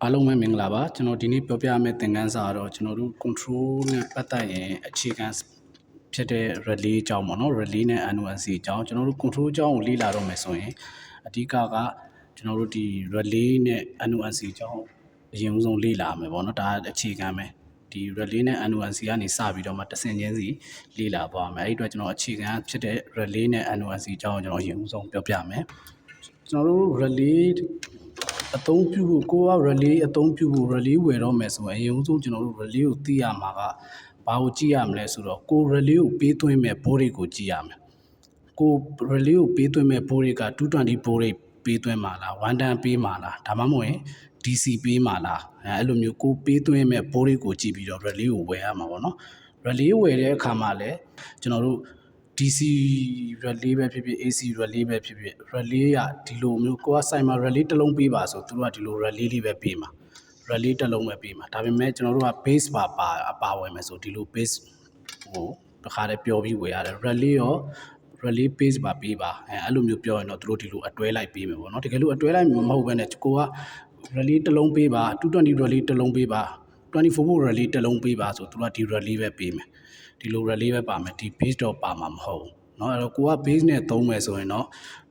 အားလုံးပဲမင်္ဂလာပါကျွန်တော်ဒီနေ့ပြောပြမယ့်သင်ခန်းစာတော့ကျွန်တော်တို့ control နဲ့ပတ်သက်ရင်အခြေခံဖြစ်တဲ့ relay အကြောင်းပေါ့နော် relay နဲ့ NONC အကြောင်းကျွန်တော်တို့ control အကြောင်းကိုလေ့လာတော့မယ်ဆိုရင်အဓိကကကျွန်တော်တို့ဒီ relay နဲ့ NONC အကြောင်းအရင်ဆုံးလေ့လာမယ်ပေါ့နော်ဒါအခြေခံပဲဒီ relay နဲ့ NONC ကနေစပြီးတော့မှတစ်ဆင့်ချင်းစီလေ့လာသွားမယ်အဲ့ဒီအတွက်ကျွန်တော်အခြေခံဖြစ်တဲ့ relay နဲ့ NONC အကြောင်းကိုကျွန်တော်အရင်ဆုံးပြောပြမယ်ကျွန်တော်တို့ relay အသုံးပြုဖို့ကိုက relay အသုံးပြုဖို့ relay ဝယ်တော့မယ်ဆိုရင်အရင်ဆုံးကျွန်တော်တို့ relay ကိုသိရမှာကဘာကိုကြည့်ရမလဲဆိုတော့ကို relay ကိုပေးသွင်းမဲ့ board တွေကိုကြည့်ရမယ်ကို relay ကိုပေးသွင်းမဲ့ board တွေက220 board တွေပေးသွင်းမှာလား110ပေးမှာလားဒါမှမဟုတ်ရင် DC ပေးမှာလားအဲ့လိုမျိုးကိုပေးသွင်းမဲ့ board တွေကိုကြည့်ပြီးတော့ relay ကိုဝယ်ရမှာပေါ့နော် relay ဝယ်တဲ့အခါမှာလည်းကျွန်တော်တို့DC relay ပဲဖြစ်ဖြစ် AC relay ပဲဖြစ်ဖြစ် relay ကဒီလိုမျိုးကိုကဆိုင်မှာ relay တစ်လုံးပေးပါဆိုသူတို့ကဒီလို relay လေးပဲပေးမှာ relay တစ်လုံးပဲပေးမှာဒါပေမဲ့ကျွန်တော်တို့က base ပါဝယ်မယ်ဆိုဒီလို base ဟိုတစ်ခါတည်းပြောပြီးဝယ်ရတယ် relay ရော relay base ပါပေးပါအဲ့လိုမျိုးပြောရင်တော့သူတို့ဒီလိုအတွဲလိုက်ပေးမယ်ပေါ့နော်တကယ်လို့အတွဲလိုက်မဟုတ်ဘဲနဲ့ကိုက relay တစ်လုံးပေးပါ220 relay တစ်လုံးပေးပါ24 volt relay တစ်လုံးပေးပါဆိုသူကဒီ relay ပဲပေးမယ်ဒီလို relay ပဲပါမယ်ဒီ base တော့ပါမှာမဟုတ်ဘူးเนาะအဲ့တော့ကိုက base နဲ့သုံးမယ်ဆိုရင်တော့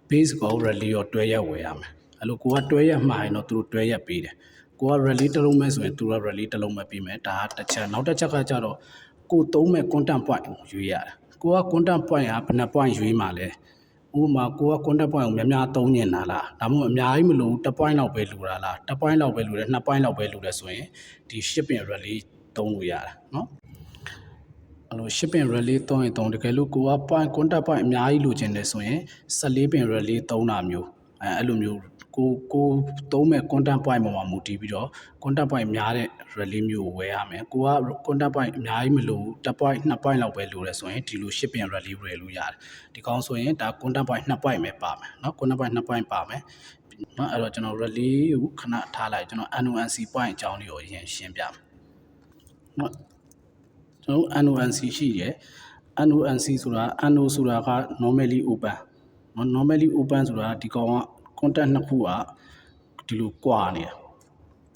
base ကို relay ရောတွဲရက်ဝယ်ရမယ်အဲ့လိုကိုကတွဲရက်မှာရင်တော့သူတို့တွဲရက်ပေးတယ်ကိုက relay တစ်လုံးပဲဆိုရင်သူက relay တစ်လုံးပဲပေးမယ်ဒါကတစ်ချက်နောက်တစ်ချက်ကကြတော့ကိုသုံးမဲ့ contact point ကိုရွေးရတယ်ကိုက contact point ကဘယ်နှ point ရွေးမှာလဲဥပမာကိုက contact point ကိုများများသုံးနေတာလားဒါမှမဟုတ်အများကြီးမလို့1 point လောက်ပဲလိုတာလား1 point လောက်ပဲလိုတယ်2 point လောက်ပဲလိုတယ်ဆိုရင်ဒီ shipping relay သုံးလို့ရတယ်เนาะအဲ့လို shipping relay သုံးရင်တကယ်လို့ကိုက point contact point အများကြီးလိုချင်တယ်ဆိုရင်14 pin relay သုံးတာမျိုးအဲ့လိုမျိုးကိုသုံးမဲ့ contact point ပေါ်မှာမူတည်ပြီးတော့ contact point များတဲ့ relay မျိုးကိုဝယ်ရမယ်ကိုက contact point အများကြီးမလို1 point 2 point လောက်ပဲလိုတယ်ဆိုရင်ဒီလို shipping relay ဝယ်လို့ရတယ်ဒီကောင်းဆိုရင်ဒါ contact point 2 point ပဲပါမယ်เนาะ contact point 2 point ပါမယ်เนาะအဲ့တော့ကျွန်တော် relay ကိုခဏထားလိုက်ကျွန်တော် NONC point အကြောင်းလေးကိုအရင်ရှင်းပြမယ်เนาะကျွန်တော် NONC ရှိရယ် NONC ဆိုတာ NO ဆိုတာက normally open เนาะ normally open ဆိုတာဒီကောင်က contact နှစ်ခုကဒီလိုကွာနေတာ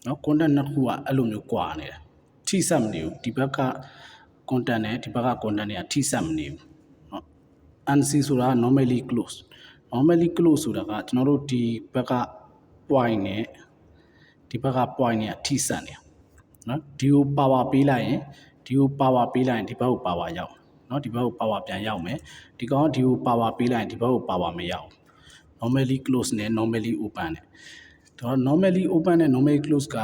เนาะ contact နှစ်ခုကအဲ့လိုမျိုးကွာနေတာထိစပ်မနေဘူးဒီဘက်က contact နဲ့ဒီဘက်က contact နဲ့ထိစပ်မနေဘူးเนาะ NC ဆိုတာ normally close normally close ဆိုတာကကျွန်တော်တို့ဒီဘက်က point နဲ့ဒီဘက်က point နဲ့ထိစပ်နေเนาะဒီကို power ပေးလိုက်ရင်ဒီကို power ပေးလိုက်ရင်ဒီဘက်ကို power ရောက်เนาะဒီဘက်ကို power ပြန်ရောက်မယ်ဒီကောင်ဒီကို power ပေးလိုက်ရင်ဒီဘက်ကို power မရောက် normally close နဲ့ normally open နဲ့တော့ normally open နဲ့ normally close က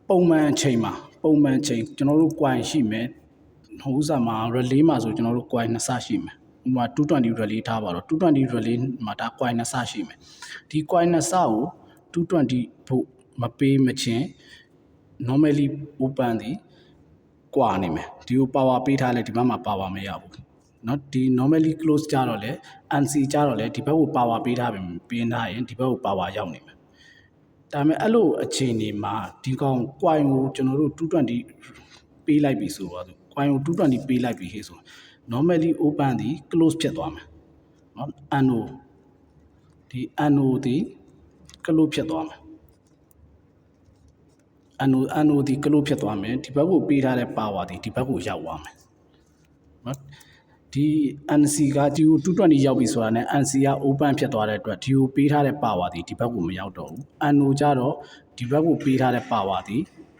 ပုံမှန်အချိန်မှာပုံမှန်အချိန်ကျွန်တော်တို့ coin ရှိမယ်ဟိုဥစားမှာ relay မှာဆိုကျွန်တော်တို့ coin 2စရှိမယ်ဥပမာ220 relay ထားပါတော့220 relay မှာဒါ coin 2စရှိမယ်ဒီ coin 2စကို220 ဖို့မပေးမချင်း normally open ဒီကွာနေမယ်ဒီကို power ပေးထားလဲဒီဘက်မှာ power မရောက်ဘူးเนาะဒီ normally close ကြတော့လဲ NC ကြတော့လဲဒီဘက်ကို power ပေးထားရင်ဒီဘက်ကို power ရောက်နေမယ်ဒါပေမဲ့အဲ့လိုအခြေအနေမှာဒီကောင် coin ကိုကျွန်တော်တို့220ပေးလိုက်ပြီဆိုတော့ coin ကို220ပေးလိုက်ပြီဟေ့ဆို normally open ဒီ close ဖြစ်သွားမယ်เนาะ NO ဒီ NO ဒီ close ဖြစ်သွားမယ်NO ဒီ close ဖြစ်သွားမယ်ဒီဘက်ကိုပေးထားတဲ့ power ဒီဘက်ကိုရောက်သွားမယ်เนาะဒီ NC ကဒီကို220ရောက်ပြီဆိုတာနဲ့ NC က open ဖြစ်သွားတဲ့အတွက်ဒီကိုပေးထားတဲ့ power ဒီဘက်ကိုမရောက်တော့ဘူး NO ကြတော့ဒီဘက်ကိုပေးထားတဲ့ power ဒီ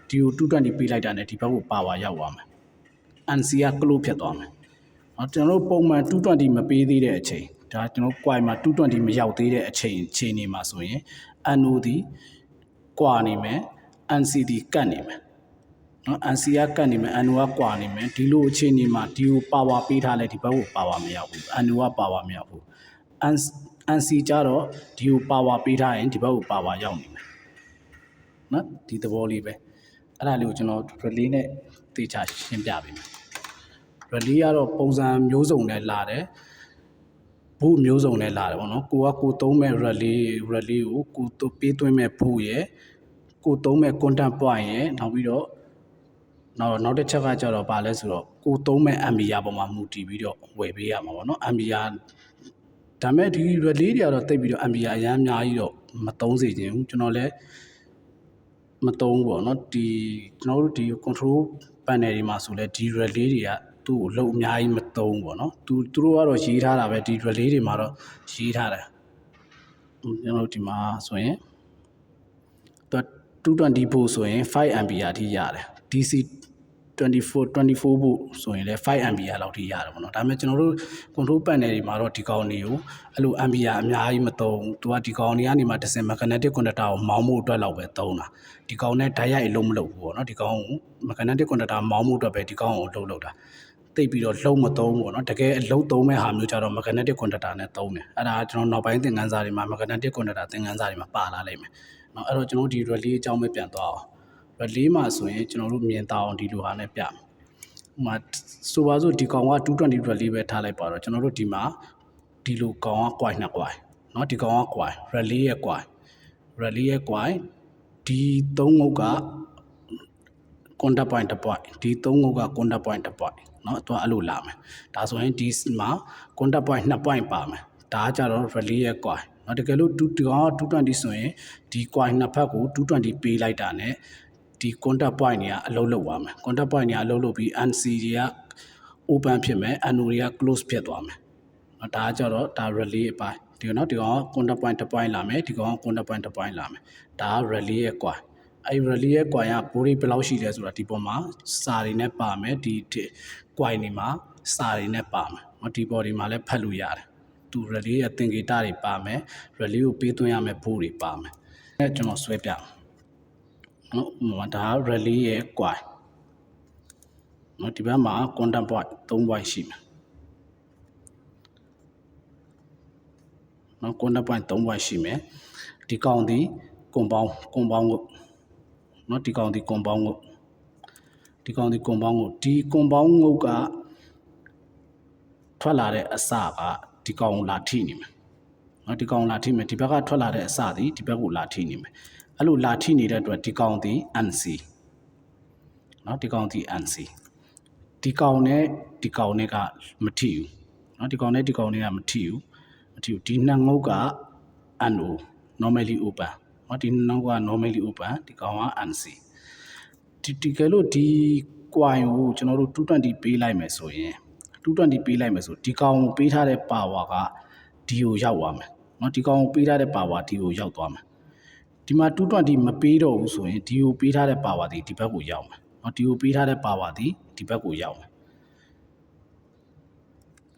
ကို220ပေးလိုက်တာနဲ့ဒီဘက်ကို power ရောက်သွားမယ် NC က close ဖြစ်သွားမယ်เนาะကျွန်တော်တို့ပုံမှန်220မပေးသေးတဲ့အချိန်ဒါကျွန်တော် coin မှာ220မရောက်သေးတဲ့အချိန်နေမှာဆိုရင် NO ဒီကွာနေမယ် NC ဒီကတ်နေမယ်เนาะ NC ကကတ်နေမယ် NO ကကွာနေမယ်ဒီလိုအခြေအနေမှာဒီကို power ပေးထားလဲဒီဘက်ကို power မရောက်ဘူး NO က power မရောက်ဘူး NC ကြတော့ဒီကို power ပေးထားရင်ဒီဘက်ကို power ရောက်နေမယ်เนาะဒီသဘောလေးပဲအဲ့ဒါလေးကိုကျွန်တော် relay နဲ့သေချာရှင်းပြပေးမယ် relay ကတော့ပုံစံမျိုးစုံနဲ့လာတယ်ဘုမျိုးစုံနဲ့လာတယ်ပေါ့နော်ကိုသုံးမဲ့ relay ကိုပေးသွင်းမဲ့ဘုရဲ့ကိုသုံးမဲ့ contact point ရဲ့နောက်ပြီးတော့နောက်တစ်ချက်ကကြတော့ဗာလဲဆိုတော့ကိုသုံးမဲ့ ampere ပေါ်မှာမူတည်ပြီးတော့ဝယ်ပေးရမှာပေါ့နော် ampere ဒါမဲ့ဒီ relay တွေကတော့တိတ်ပြီးတော့ ampere အများကြီးတော့မသုံးစေချင်ဘူးကျွန်တော်လည်း မသုံးပေါ့နော်ဒီကျွန်တော်တို့ဒီ control panel တွေမှာဆိုလဲဒီ relay တွေကသူ့ကိုလုံးအများကြီးမသုံးပေါ့နော်သူတို့ကတော့ရေးထားတာပဲဒီ relay တွေမှာတော့ရေးထားတယ်ကျွန်တော်တို့ဒီမှာဆိုရင်220 volt ဆိုရင်5 ampere အထိရတယ် DC 24 volt ဆိုရင်လည်း5 ampere လောက်ထိရတယ်ပေါ့နော်ဒါပေမဲ့ကျွန်တော်တို့ control panel တွေမှာတော့ဒီကောင်တွေကိုအဲ့လို ampere အများကြီးမသုံးသူကဒီကောင်တွေကနေမှတစ်စင် magnetic conductor ကိုမောင်းဖို့အတွက်လောက်ပဲသုံးတာဒီကောင်နဲ့ဓာတ်ရိုက်အလုံးမလုပ်ဘူးပေါ့နော်ဒီကောင်ကို magnetic conductor မောင်းဖို့အတွက်ပဲဒီကောင်ကိုလှုပ်တာတိတ်ပြီးတော့လုံးမသုံးပေါ့နော်တကယ်အလုံးသုံးမဲ့ဟာမျိုးကြတော့ magnetic conductor နဲ့သုံးတယ်အဲ့ဒါကျွန်တော်နောက်ပိုင်းသင်ခန်းစာတွေမှာ magnetic conductor သင်ခန်းစာတွေမှာပါလာလိမ့်မယ်နော်အဲ့တော့ကျွန်တော်ဒီ relay အကြောင်းပဲပြန်သွားအောင် relay မှာဆိုရင်ကျွန်တော်တို့မြင်တာအောင်ဒီလိုဟာနဲ့ပြမယ်ဥပမာဆိုပါစို့ဒီကောင်က220 relay ပဲထားလိုက်ပါတော့ကျွန်တော်တို့ဒီမှာဒီလိုကောင်က coil 2 coil เนาะဒီကောင်က coil relay ရဲ့ coil ဒီ3ငုတ်က contact point တစ် point ဒီ3ငုတ်က contact point တစ် point เนาะသူကအဲ့လိုလာမယ်ဒါဆိုရင်ဒီမှာ contact point 2 point ပါမယ်ဒါကကြတော့ relay ရဲ့ coil เนาะတကယ်လို့ဒီကောင်က220ဆိုရင်ဒီ coil နှစ်ဖက်ကို220ပေးလိုက်တာ ਨੇ ဒီ contact point တွေကအလုံးလုံးသွားမယ် contact point တွေကအလုံးလုံးပြီး NC တွေက open ဖြစ်မယ် NO တွေက close ဖြစ်သွားမယ်။ဒါကကြတော့ဒါ relay အပိုင်းဒီနော်ဒီကောင်က contact point တစ် point လာမယ်ဒီကောင်က contact point တစ် point လာမယ်ဒါက relay ရဲ့ coil အဲ့ relay ရဲ့ coil ကဘိုးလေးဘယ်လောက်ရှိလဲဆိုတာဒီပေါ်မှာစာတွေနဲ့ပါမယ်ဒီ coil တွေမှာစာတွေနဲ့ပါမယ်။ဒီပေါ်ဒီမှာလည်းဖတ်လို့ရတယ်။သူ relay ရဲ့သင်္ကေတတွေပါမယ် relay ကိုပေးသွင်းရမယ့်ဘိုးတွေပါမယ်။အဲ့ကျွန်တော်ဆွဲပြမယ်။နော်ဒါက relay ရဲ့ coil နော်ဒီဘက်မှာ contact point 3 point ရှိမယ်နော် contact point 3 point ရှိမယ်ဒီကောင်ဒီ compound ကိုနော်ဒီကောင်ဒီ compound ကိုဒီ compound ကိုဒီ compound ကိုကထွက်လာတဲ့အစကဒီကောင်ကိုလာထိနေမယ်နော်ဒီကောင်လာထိမယ်ဒီဘက်ကထွက်လာတဲ့အစသည်ဒီဘက်ကိုလာထိနေမယ်အဲ့လိုလာထိနေတဲ့အတွက်ဒီကောင်ဒီ NC နော်ဒီကောင်ဒီ NC ဒီကောင်နဲ့ဒီကောင်နဲ့ကမထိဘူးเนาะဒီကောင်နဲ့ဒီကောင်နဲ့ကမထိဘူးဒီနှစ်ငုတ်က NO normally open เนาะဒီနှစ်ငုတ်က normally open ဒီကောင်က NC ဒီကဲလို့ဒီ coil ကိုကျွန်တော်တို့220ပေးလိုက်မယ်ဆိုရင်220ပေးလိုက်မယ်ဆိုဒီကောင်ကိုပေးထားတဲ့ power ကဒီကိုရောက်သွားမယ်เนาะဒီကောင်ကိုပေးထားတဲ့ power ဒီကိုရောက်သွားမယ်ဒီမှာ220မပေးတော့ဘူးဆိုရင်ဒီကိုပေးထားတဲ့ power ဒီဘက်ကိုရောက်မယ်เนาะဒီကိုပေးထားတဲ့ power ဒီဘက်ကိုရောက်မယ်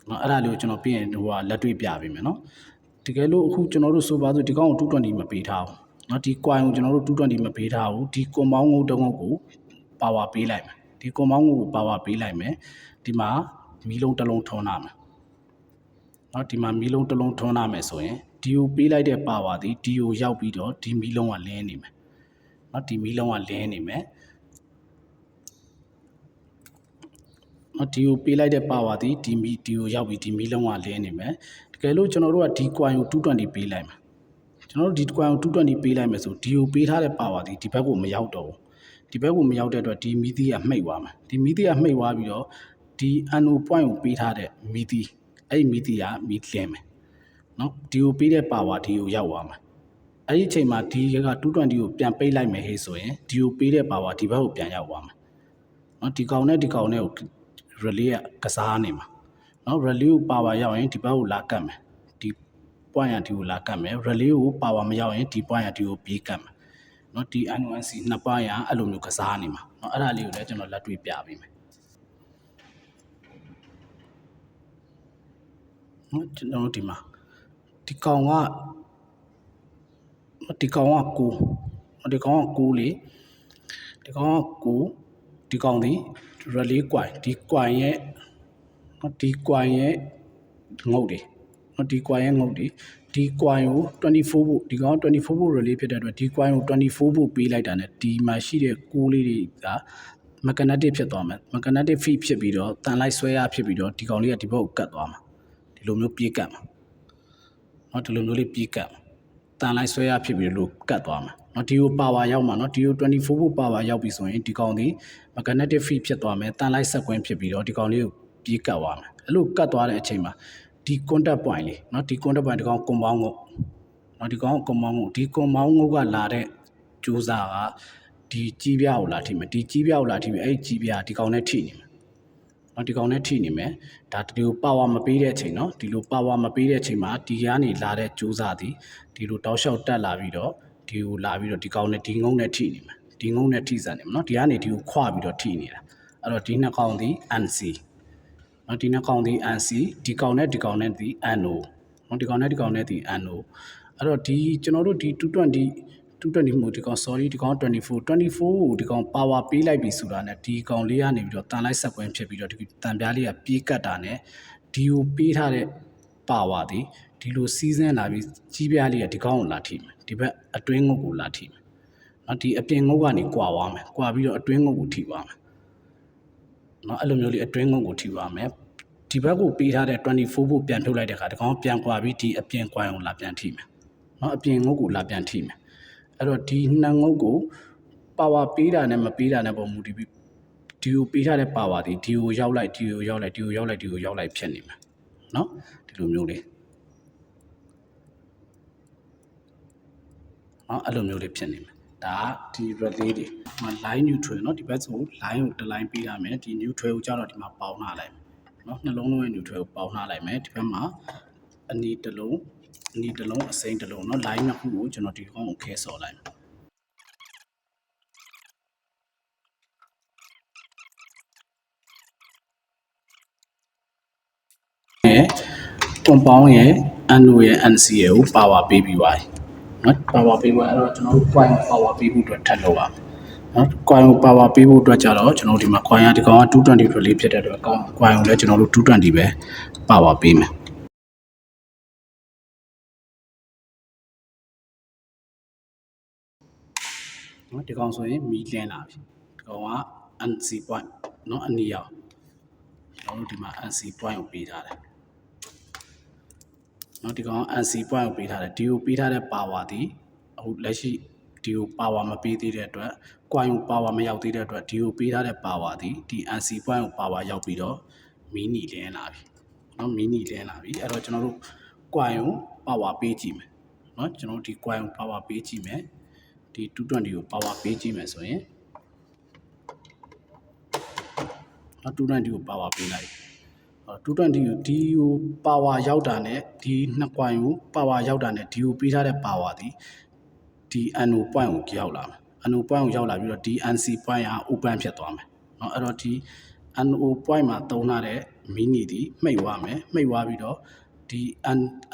နော်အဲ့ဒါလေးကိုကျွန်တော်ပြင်ဟိုကလက်တွေ့ပြပေးမယ်နော်တကယ်လို့အခုကျွန်တော်တို့ဆိုပါစို့ဒီကောင်ကို220မပေးထားဘူးနော်ဒီ coil ကိုကျွန်တော်တို့220မပေးထားဘူးဒီ compound ငုတ်တုံးကို power ပေးလိုက်မယ်ဒီ compound ကို power ပေးလိုက်မယ်ဒီမှာမီးလုံးတစ်လုံးထွန်းလာမယ်နော်ဒီမှာမီးလုံးတစ်လုံးထွန်းလာမယ်ဆိုရင်ဒီကိုပေးလိုက်တဲ့ power ဒီကိုရောက်ပြီးတော့ဒီမီးလုံးကလင်းနေမယ်နော်ဒီမီးလုံးကလင်းနေမယ်ဒီကိုပေးလိုက်တဲ့ power ဒီကိုရောက်ပြီးဒီမီးလုံးကလင်းနေမယ်တကယ်လို့ကျွန်တော်တို့ကဒီ coil ကို220ပေးလိုက်မယ်ကျွန်တော်တို့ဒီ coil ကို220ပေးလိုက်မယ်ဆိုဒီကိုပေးထားတဲ့ power ဒီဘက်ကိုမရောက်တော့ဘူးဒီဘက်ကိုမရောက်တဲ့အတွက်ဒီမီးသီးကမှိတ်သွားမယ်ဒီမီးသီးကမှိတ်သွားပြီးတော့ဒီ NO point ကိုပေးထားတဲ့မီးသီးအဲ့ဒီမီးသီးကမီးလင်းမယ်နော်ဒီကိုပေးတဲ့ power ဒီကိုရောက်သွားမယ်အဲ့ဒီအချိန်မှာဒီက220ကိုပြန်ပိတ်လိုက်မယ်ဟေ့ဆိုရင်ဒီကိုပေးတဲ့ power ဒီဘက်ကိုပြန်ရောက်သွားမယ်နော်ဒီကောင်နဲ့ဒီကောင်နဲ့ကိုrelay ကစားနေမှာเนาะ relay ကို power ရောက်ရင်ဒီဘက်ကိုလာကတ်မယ်ဒီ point ရဒီကိုလာကတ်မယ် relay ကို power မရောက်ရင်ဒီ point ရဒီကိုပြေးကတ်မယ်เนาะဒီ NONC နှစ် point ရအဲ့လိုမျိုးကစားနေမှာเนาะအဲ့ဒါလေးကိုလည်းကျွန်တော်လက်တွေ့ပြပေးမယ်เนาะကျွန်တော်ဒီမှာဒီကောင်က9ဒီကောင်က9လေဒီကောင်က9ဒီကောင်ဒီ relay coil ဒီ coil ရဲ့ဒီ coil ရဲ့ငုတ်တွေဒီ coil ရဲ့ငုတ်တွေဒီ coil ကို24 volt ဒီကောင်24 volt relay ဖြစ်တဲ့အတွက်ဒီ coil ကို24 volt ပေးလိုက်တာ ਨੇ ဒီမှာရှိတဲ့ကိုးလေးတွေက magnetic ဖြစ်သွားမယ် magnetic field ဖြစ်ပြီးတော့တန်လိုက်ဆွဲအားဖြစ်ပြီးတော့ဒီကောင်လေးကဒီဘက်ကိုကတ်သွားမှာဒီလိုမျိုးပြေးကတ်မှာเนาะဒီလိုမျိုးလေးပြေးကတ်မှာတန်လိုက်ဆွဲအားဖြစ်ပြီးလို့ကတ်သွားမှာเนาะဒီကို power ရောက်မှာเนาะဒီကို24 volt power ရောက်ပြီဆိုရင်ဒီကောင်ဒီ magnetic field ဖြစ်သွားမယ်တန်လိုက်ဆက်ကွင်းဖြစ်ပြီးတော့ဒီကောင်လေးကိုပြေးကတ်သွားမယ်အဲ့လိုကတ်သွားတဲ့အချိန်မှာဒီ contact point လေးเนาะဒီ contact point ဒီကောင် compound ကိုเนาะဒီကောင် compound ကိုဒီ compound ကိုကလာတဲ့ကြိုးစားက ဒီကြီးပြားကိုလာထိမယ်ဒီကြီးပြားကိုလာထိမယ်အဲ့ကြီးပြားဒီကောင်နဲ့ထိနေမယ်နော်ဒီကောင်နဲ့ထိနေမယ်ဒါဒီလိုပါဝါမပေးတဲ့အချိန်နော်ဒီလိုပါဝါမပေးတဲ့အချိန်မှာဒီကနေလာတဲ့ကြိုးစားသည်ဒီလိုတောက်လျှောက်တက်လာပြီးတော့ဒီကိုလာပြီးတော့ဒီကောင်နဲ့ဒီငုံနဲ့ထိနေမယ်ဒီငုံနဲ့ထိစပ်နေမယ်နော်ဒီကနေဒီကိုခွာပြီးတော့ထိနေတာအဲ့တော့ဒီနှစ်ကောင်သည် NC နော်ဒီနှစ်ကောင်သည် NC ဒီကောင်နဲ့ဒီကောင်နဲ့သည် NO နော်ဒီကောင်နဲ့ဒီကောင်နဲ့သည် NO အဲ့တော့ဒီကျွန်တော်တို့ဒီ220မှုဒီကောင် sorry ဒီကောင်24ကိုဒီကောင် power ပေးလိုက်ပြီဆိုတာနဲ့ဒီကောင်လေးကနေပြီးတော့တန်လိုက်ဆက်ကွင်းဖြစ်ပြီးတော့ဒီတန်ပြားလေးကပြေးကတ်တာနဲ့ဒီကိုပေးထားတဲ့ power သည်ဒီလိုစီးစင်းလာပြီးကြီးပြားလေးကဒီကောင်ကိုလာထိမယ်ဒီဘက်အတွင်းငုတ်ကိုလာထိမယ်နော်ဒီအပြင်ငုတ်ကနေကွာသွားမယ်ကွာပြီးတော့အတွင်းငုတ်ကိုထိသွားမယ်နော်အဲ့လိုမျိုးလေးအတွင်းငုတ်ကိုထိသွားမယ်ဒီဘက်ကိုပေးထားတဲ့24ဖို့ပြန်ထုတ်လိုက်တဲ့အခါဒီကောင်ပြန်ကွာပြီးဒီအပြင်ကွာအောင်လာပြန်ထိမယ်နော်အပြင်ငုတ်ကိုလာပြန်ထိမယ်အဲ့တော့ဒီနှစ်ငုတ်ကိုပါဝါပေးတာနဲ့မပေးတာနဲ့ပုံမူတည်ပြီးဒီကိုပေးထားတဲ့ပါဝါဒီကိုရောက်လိုက်ဒီကိုရောက်လိုက်ဖြစ်နေမယ်နော်ဒီလိုမျိုးလေးနော်အဲ့လိုမျိုးလေးဖြစ်နေမယ်ဒါဒီ relay တွေမှာ line neutral เนาะဒီဘက်ဆို line ကိုတစ် line ပေးရမယ်ဒီ neutral ကိုကျတော့ဒီမှာပေါင်းထားလိုက်မယ်เนาะနှလုံးလုံးရဲ့ neutral ကိုပေါင်းထားလိုက်မယ်ဒီဘက်မှာအနီတစ်လုံးအစိမ်းတစ်လုံးเนาะ line နှစ်ခုကိုကျွန်တော်ဒီကောင်ကိုခဲဆော်လိုက်မယ် compound ရဲ့ NO ရဲ့ NC ရဲ့ကို power ပေးပြီးပါနော် power ပေးပါအဲ့တော့ကျွန်တော်တို့ coin power ပေးဖို့အတွက်ထပ်လုပ်ပါနော် coin power ပေးဖို့အတွက်ကြတော့ကျွန်တော်တို့ဒီမှာ coin ကဒီကောင်က220 လေးဖြစ်တဲ့အတွက် coin ကိုလည်းကျွန်တော်တို့220ပဲ power ပေးမယ်နော်ဒီကောင်ဆိုရင်မီးလင်းလာပြီဒီကောင်က NC point နော်အနီရောက်ကျွန်တော်တို့ဒီမှာ NC point ကိုပေးထားတယ်နော်ဒီကောင် NC point ကိုပေးထားတယ်ဒီကိုပေးထားတဲ့ power သည်အခုလက်ရှိဒီကို power မပေးသေးတဲ့အတွက် coin ကို power မရောက်သေးတဲ့အတွက်ဒီကိုပေးထားတဲ့ power သည်ဒီ NC point ကို power ရောက်ပြီးတော့မီနီလင်းလာပြီနော်မီနီလင်းလာပြီအဲ့တော့ကျွန်တော်တို့ coin ကို power ပေးကြည့်မယ်နော်ကျွန်တော်တို့ဒီ coin ကို power ပေးကြည့်မယ်ဒီ220ကို power ပေးကြည့်မယ်ဆိုရင်နော်220ကို power ပေးလိုက်220ကိုဒီကို power ရောက်တာနဲ့ဒီနှစ် coin ကို power ရောက်တာနဲ့ဒီကိုပေးထားတဲ့ power သည်ဒီ NO point ကိုရောက်လာမယ် NO point ကိုရောက်လာပြီးတော့ဒီ NC point က open ဖြစ်သွားမယ်เนาะအဲ့တော့ဒီ NO point မှာသုံးထားတဲ့ mini ဒီမှိတ်သွားမယ်မှိတ်သွားပြီးတော့ဒီ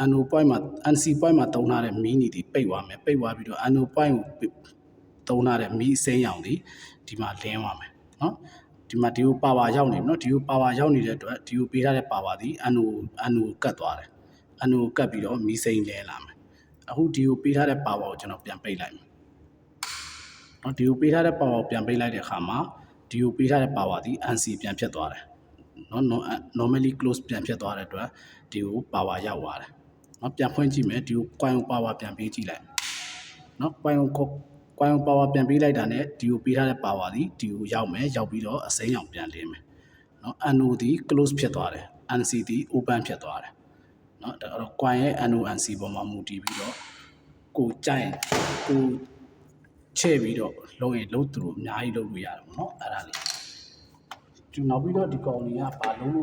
NO point မှာ NC point မှာသုံးထားတဲ့ mini ဒီပိတ်သွားမယ်ပိတ်သွားပြီးတော့ NO point ကိုသုံးထားတဲ့မီးစိမ်းရောင်ဒီဒီမှာလင်းသွားမယ်เนาะဒီမှာဒီကို power ရောက်နေပြီเนาะဒီကို power ရောက်နေတဲ့အတွက်ဒီကိုပေးထားတဲ့ power ဒီ NO ကတ်သွားတယ် NO ကတ်ပြီးတော့မီးစိမ်းလင်းလာမယ်အခုဒီကိုပေးထားတဲ့ power ကိုကျွန်တော်ပြန်ပိတ်လိုက်မယ်เนาะဒီကိုပေးထားတဲ့ power ကိုပြန်ပိတ်လိုက်တဲ့အခါမှာဒီကိုပေးထားတဲ့ power ဒီ NC ပြန်ဖြစ်သွားတယ်เนาะ normally close ပြန်ဖြစ်သွားတဲ့အတွက်ဒီကို power ရောက်သွားတယ်เนาะပြန်ဖွင့်ကြည့်မယ်ဒီကို coin power ပြန်ပေးကြည့်လိုက်เนาะ coin power ပြန်ပေးလိုက်တာနဲ့ဒီကိုပေးထားတဲ့ power ဒီဒီကိုရောက်မယ်ရောက်ပြီးတော့အစိမ်းရောင်ပြန်လင်းမယ်เนาะ NO ဒီ close ဖြစ်သွားတယ် NC ဒီ open ဖြစ်သွားတယ်เนาะအဲ့တော့ coin ရဲ့ NO NC ပေါ်မှာမူတည်ပြီးတော့ကိုကြိုက်ကိုချဲ့ပြီးတော့လုံးရင်လုံးသူတို့အများကြီးလုပ်လို့ရတယ်ပေါ့နော်အဲ့ဒါလေးကျွန်တော်ပြီးတော့ဒီကောင်ကြီးကဘာလုံး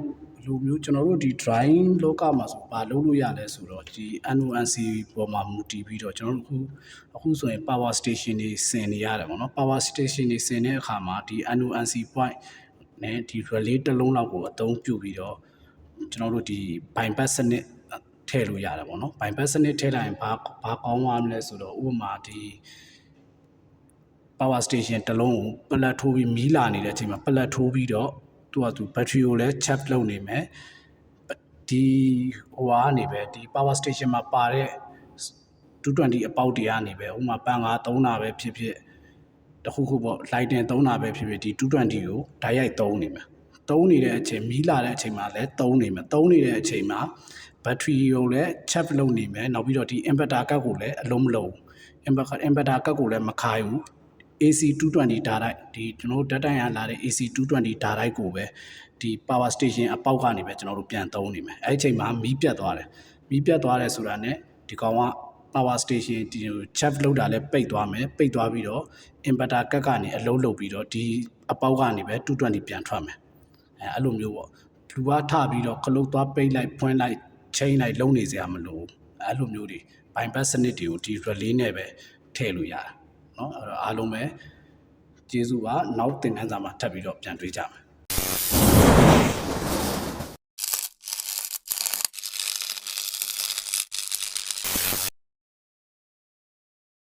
လိုမျိုးကျွန်တော်တို့ဒီ drawing လောကမှာဆိုဘာလုံးလို့ရလဲဆိုတော့ဒီ NONC ပေါ်မှာမူတည်ပြီးတော့ကျွန်တော်တို့အခုဆိုရင် power station တွေဆင်နေရတယ်ပေါ့နော် power station တွေဆင်တဲ့အခါမှာဒီ NONC point နဲ့ဒီ relay တစ်လုံးလောက်ကိုအသုံးပြုပြီးတော့ကျွန်တော်တို့ဒီ bypass စနစ်ထည့်လို့ရတယ်ပေါ့နော် bypass စနစ်ထည့်လိုက်ရင်ဘာကောင်းသွားမလဲဆိုတော့ဥပမာဒီ power station တစ်လုံးကိုပလက်ထိုးပြီးမီးလာနေတဲ့အချိန်မှာပလက်ထိုးပြီးတော့သူ battery ကိုလည်း check လုပ်နေမယ်ဒီဟိုကနေပဲဒီ power station မှာပါတဲ့220အပေါက်တွေကနေပဲဥပမာပန်ကားသုံးတာပဲဖြစ်ဖြစ်တခုခုပေါ့ lighting သုံးတာပဲဖြစ်ဖြစ်ဒီ220ကိုဓာတ်ရိုက်သုံးနေမယ်သုံးနေတဲ့အချိန်မီးလာတဲ့အချိန်မှာလည်းသုံးနေမယ်သုံးနေတဲ့အချိန်မှာ battery ကိုလည်း check လုပ်နေမယ်နောက်ပြီးတော့ဒီ inverter ကတ်ကိုလည်းအလုံးမလုံး inverter ကတ်ကိုလည်းမခိုင်းဘူးAC 220 ဓာတ်တိုက်ဒီကျွန်တော်တို့ဓာတ်တိုက်ရလာတဲ့ AC 220 ဓာတ်တိုက်ကိုပဲဒီ power station အပေါက်ကနေပဲကျွန်တော်တို့ပြန်သုံးနေမယ်အဲ့ဒီအချိန်မှာမီးပြတ်သွားတယ်မီးပြတ်သွားတယ်ဆိုတာနဲ့ဒီကောင်က power station ဒီ check လောက်တာလဲပိတ်သွားမယ်ပိတ်သွားပြီးတော့ inverter ကတ်ကနေအလုံးလုပ်ပြီးတော့ဒီအပေါက်ကနေပဲ220ပြန်ထွက်မယ်အဲ့လိုမျိုးပေါ့လူကထပြီးတော့ခလုတ်သွားပိတ်လိုက်ဖွင့်လိုက်ချိန်လိုက်လုံးနေစရာမလိုအဲ့လိုမျိုးတွေဘိုင်ဘတ်စနစ်တွေကိုဒီ relay နဲ့ပဲထည့်လို့ရတာเนาะအဲ့တော့အားလုံးပဲကျေးဇူးပါနောက်သင်ခန်းစာမှာထပ်ပြီးတော့ပြန်တွေ့ကြမယ်